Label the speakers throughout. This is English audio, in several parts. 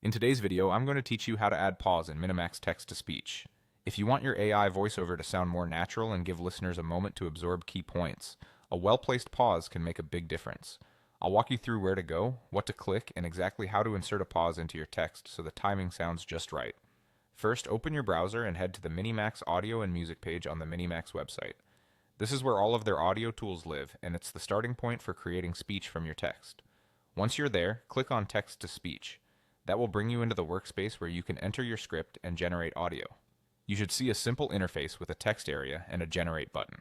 Speaker 1: In today's video, I'm going to teach you how to add pause in MiniMax text-to-speech. If you want your AI voiceover to sound more natural and give listeners a moment to absorb key points, a well-placed pause can make a big difference. I'll walk you through where to go, what to click, and exactly how to insert a pause into your text so the timing sounds just right. First, open your browser and head to the MiniMax audio and music page on the MiniMax website. This is where all of their audio tools live, and it's the starting point for creating speech from your text. Once you're there, click on Text-to-Speech. That will bring you into the workspace where you can enter your script and generate audio. You should see a simple interface with a text area and a Generate button.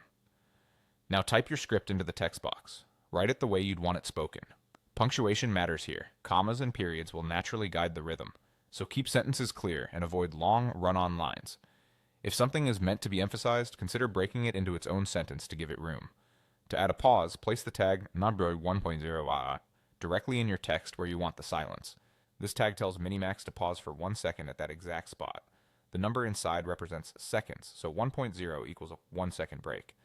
Speaker 1: Now type your script into the text box. Write it the way you'd want it spoken. Punctuation matters here. Commas and periods will naturally guide the rhythm, so keep sentences clear and avoid long, run-on lines. If something is meant to be emphasized, consider breaking it into its own sentence to give it room. To add a pause, place the tag number 1.0 directly in your text where you want the silence. This tag tells MiniMax to pause for 1 second at that exact spot. The number inside represents seconds, so 1.0 equals a 1 second break.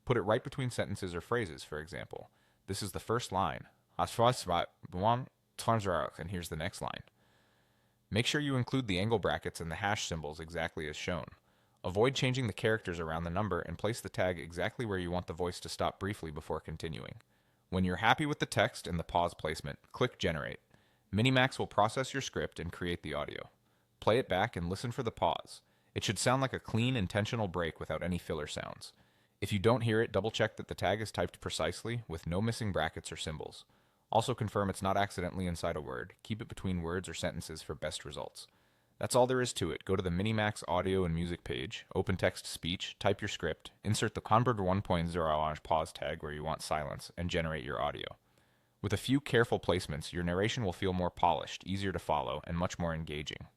Speaker 1: Put it right between sentences or phrases, for example. This is the first line. And here's the next line. Make sure you include the angle brackets and the hash symbols exactly as shown. Avoid changing the characters around the number and place the tag exactly where you want the voice to stop briefly before continuing. When you're happy with the text and the pause placement, click Generate. MiniMax will process your script and create the audio. Play it back and listen for the pause. It should sound like a clean, intentional break without any filler sounds. If you don't hear it, double check that the tag is typed precisely with no missing brackets or symbols. Also confirm it's not accidentally inside a word. Keep it between words or sentences for best results. That's all there is to it. Go to the MiniMax audio and music page, open text-to-speech, type your script, insert the Convert 1.0 pause tag where you want silence, and generate your audio. With a few careful placements, your narration will feel more polished, easier to follow, and much more engaging.